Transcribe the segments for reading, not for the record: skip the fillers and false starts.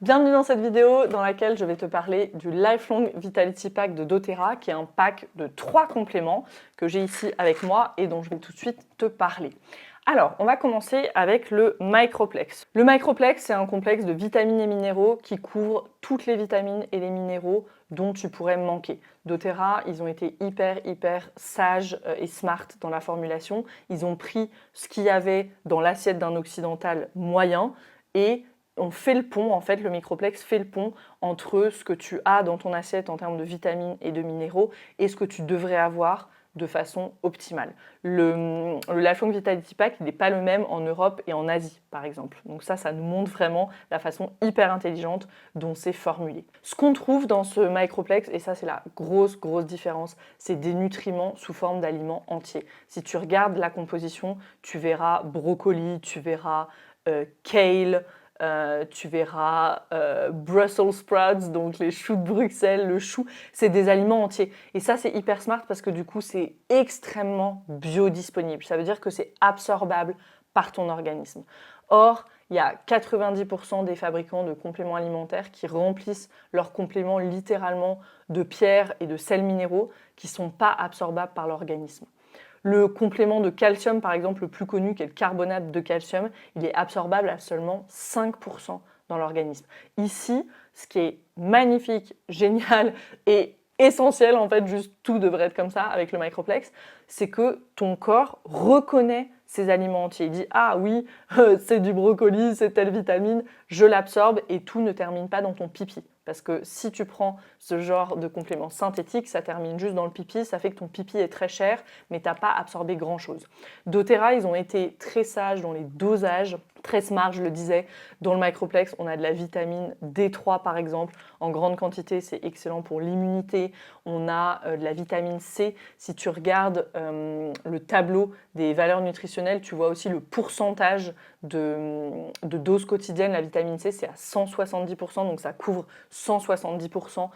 Bienvenue dans cette vidéo dans laquelle je vais te parler du Lifelong Vitality Pack de doTERRA, qui est un pack de 3 compléments que j'ai ici avec moi et dont je vais tout de suite te parler. Alors, on va commencer avec le Microplex. Le Microplex, c'est un complexe de vitamines et minéraux qui couvre toutes les vitamines et les minéraux dont tu pourrais manquer. doTERRA, ils ont été hyper sages et smart dans la formulation. Ils ont pris ce qu'il y avait dans l'assiette d'un occidental moyen et on fait le pont, en fait, le Microplex fait le pont entre ce que tu as dans ton assiette en termes de vitamines et de minéraux et ce que tu devrais avoir de façon optimale. Le Lifelong Vitality Pack, il n'est pas le même en Europe et en Asie, par exemple. Donc ça nous montre vraiment la façon hyper intelligente dont c'est formulé. Ce qu'on trouve dans ce Microplex, et ça c'est la grosse différence, c'est des nutriments sous forme d'aliments entiers. Si tu regardes la composition, tu verras brocoli, tu verras kale, tu verras Brussels sprouts, donc les choux de Bruxelles, le chou, c'est des aliments entiers. Et ça, c'est hyper smart parce que du coup, c'est extrêmement biodisponible. Ça veut dire que c'est absorbable par ton organisme. Or, il y a 90% des fabricants de compléments alimentaires qui remplissent leurs compléments littéralement de pierres et de sels minéraux qui ne sont pas absorbables par l'organisme. Le complément de calcium, par exemple, le plus connu, qui est le carbonate de calcium, il est absorbable à seulement 5% dans l'organisme. Ici, ce qui est magnifique, génial et essentiel, en fait, juste tout devrait être comme ça avec le Microplex, c'est que ton corps reconnaît ces aliments entiers. Il dit « Ah oui, c'est du brocoli, c'est telle vitamine, je l'absorbe » et tout ne termine pas dans ton pipi. Parce que si tu prends ce genre de complément synthétique, ça termine juste dans le pipi, ça fait que ton pipi est très cher, mais tu n'as pas absorbé grand-chose. doTERRA, ils ont été très sages dans les dosages, très smart, je le disais. Dans le Microplex, on a de la vitamine D3 par exemple, en grande quantité, c'est excellent pour l'immunité. On a de la vitamine C. Si tu regardes le tableau des valeurs nutritionnelles, tu vois aussi le pourcentage de dose quotidienne. La vitamine C, c'est à 170%, donc ça couvre 170%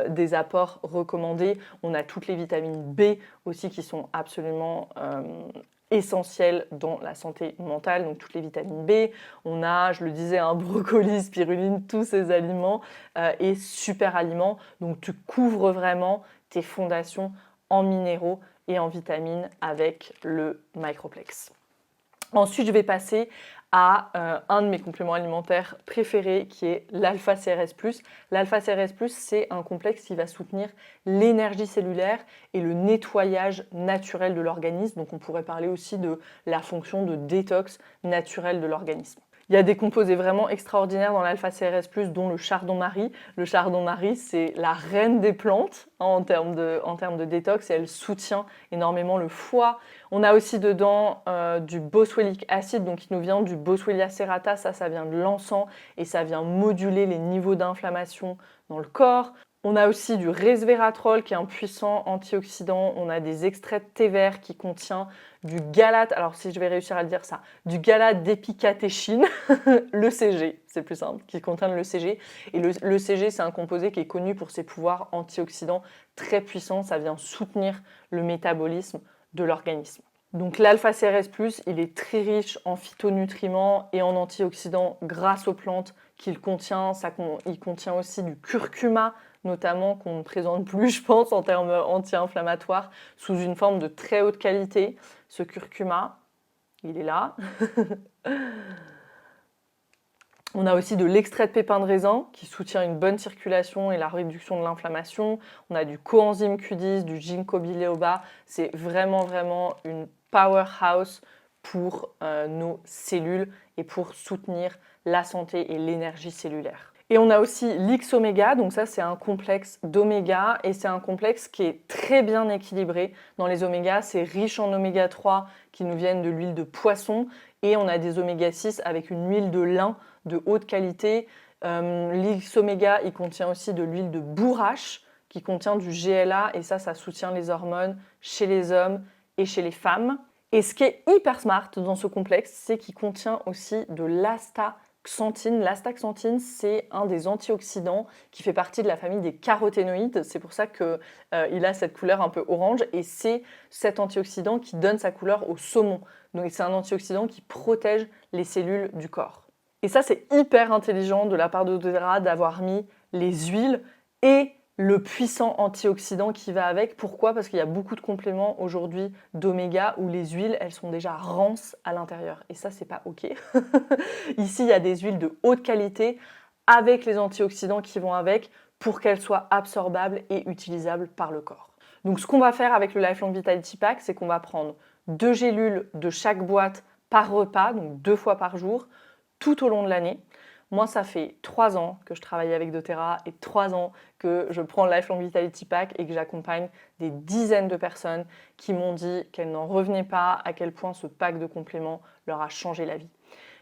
des apports recommandés. On a toutes les vitamines B aussi qui sont absolument essentielles dans la santé mentale, donc toutes les vitamines B. On a, je le disais, un brocoli, spiruline, tous ces aliments et super aliments. Donc tu couvres vraiment tes fondations en minéraux et en vitamines avec le Microplex. Ensuite, je vais passer à un de mes compléments alimentaires préférés qui est l'alpha-CRS+. L'alpha-CRS+, c'est un complexe qui va soutenir l'énergie cellulaire et le nettoyage naturel de l'organisme. Donc on pourrait parler aussi de la fonction de détox naturelle de l'organisme. Il y a des composés vraiment extraordinaires dans l'alpha-CRS+, dont le chardon-marie. Le chardon-marie, c'est la reine des plantes en termes de détox et elle soutient énormément le foie. On a aussi dedans du boswellic acid, donc qui nous vient du Boswellia serrata, ça vient de l'encens et ça vient moduler les niveaux d'inflammation dans le corps. On a aussi du resveratrol qui est un puissant antioxydant. On a des extraits de thé vert qui contient du galate, alors si je vais réussir à le dire ça, du galate d'épicatéchine, l'ECG, c'est plus simple, qui contient le l'ECG. Et l'ECG, c'est un composé qui est connu pour ses pouvoirs antioxydants très puissants. Ça vient soutenir le métabolisme de l'organisme. Donc l'alpha-CRS+, il est très riche en phytonutriments et en antioxydants grâce aux plantes qu'il contient. Il contient aussi du curcuma, notamment qu'on ne présente plus, je pense, en termes anti-inflammatoires, sous une forme de très haute qualité. Ce curcuma, il est là. On a aussi de l'extrait de pépins de raisin qui soutient une bonne circulation et la réduction de l'inflammation. On a du coenzyme Q10, du ginkgo biloba. C'est vraiment une powerhouse pour nos cellules et pour soutenir la santé et l'énergie cellulaire. Et on a aussi l'X-Oméga, donc ça c'est un complexe d'oméga et c'est un complexe qui est très bien équilibré. Dans les omégas, c'est riche en oméga 3 qui nous viennent de l'huile de poisson et on a des oméga 6 avec une huile de lin de haute qualité. L'X-Oméga, il contient aussi de l'huile de bourrache qui contient du GLA et ça soutient les hormones chez les hommes et chez les femmes. Et ce qui est hyper smart dans ce complexe, c'est qu'il contient aussi de l'astaxanthine. L'astaxanthine, c'est un des antioxydants qui fait partie de la famille des caroténoïdes. C'est pour ça qu'il a cette couleur un peu orange et c'est cet antioxydant qui donne sa couleur au saumon. Donc c'est un antioxydant qui protège les cellules du corps. Et ça, c'est hyper intelligent de la part de doTERRA d'avoir mis les huiles et le puissant antioxydant qui va avec. Pourquoi? Parce qu'il y a beaucoup de compléments aujourd'hui d'oméga où les huiles, elles sont déjà rances à l'intérieur. Et ça, c'est pas OK. Ici, il y a des huiles de haute qualité avec les antioxydants qui vont avec pour qu'elles soient absorbables et utilisables par le corps. Donc, ce qu'on va faire avec le Lifelong Vitality Pack, c'est qu'on va prendre 2 gélules de chaque boîte par repas, donc 2 fois par jour, tout au long de l'année. Moi, ça fait 3 ans que je travaille avec doTERRA et 3 ans que je prends le Lifelong Vitality Pack et que j'accompagne des dizaines de personnes qui m'ont dit qu'elles n'en revenaient pas, à quel point ce pack de compléments leur a changé la vie.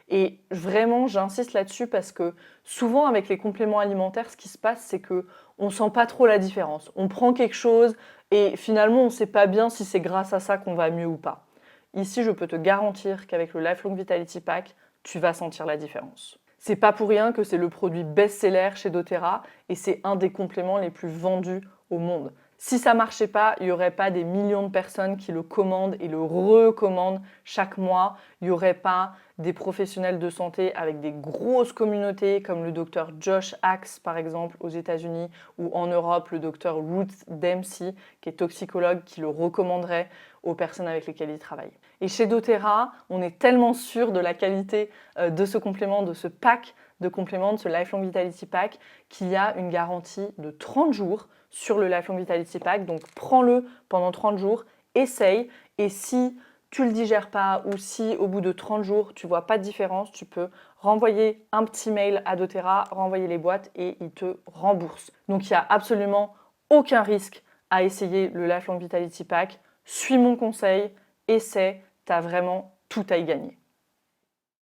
Et vraiment, j'insiste là-dessus parce que souvent avec les compléments alimentaires, ce qui se passe, c'est qu'on ne sent pas trop la différence. On prend quelque chose et finalement, on ne sait pas bien si c'est grâce à ça qu'on va mieux ou pas. Ici, je peux te garantir qu'avec le Lifelong Vitality Pack, tu vas sentir la différence. C'est pas pour rien que c'est le produit best-seller chez doTERRA et c'est un des compléments les plus vendus au monde. Si ça marchait pas, il n'y aurait pas des millions de personnes qui le commandent et le recommandent chaque mois. Il n'y aurait pas des professionnels de santé avec des grosses communautés comme le docteur Josh Axe par exemple aux États-Unis ou en Europe le docteur Ruth Dempsey qui est toxicologue qui le recommanderait aux personnes avec lesquelles il travaille. Et chez doTERRA, on est tellement sûr de la qualité de ce complément, de ce pack de compléments, de ce Lifelong Vitality Pack, qu'il y a une garantie de 30 jours sur le Lifelong Vitality Pack. Donc prends-le pendant 30 jours, essaye, et si tu ne le digères pas ou si au bout de 30 jours tu ne vois pas de différence, tu peux renvoyer un petit mail à doTERRA, renvoyer les boîtes et ils te remboursent. Donc il n'y a absolument aucun risque à essayer le Lifelong Vitality Pack. Suis mon conseil, essaie, tu as vraiment tout à y gagner.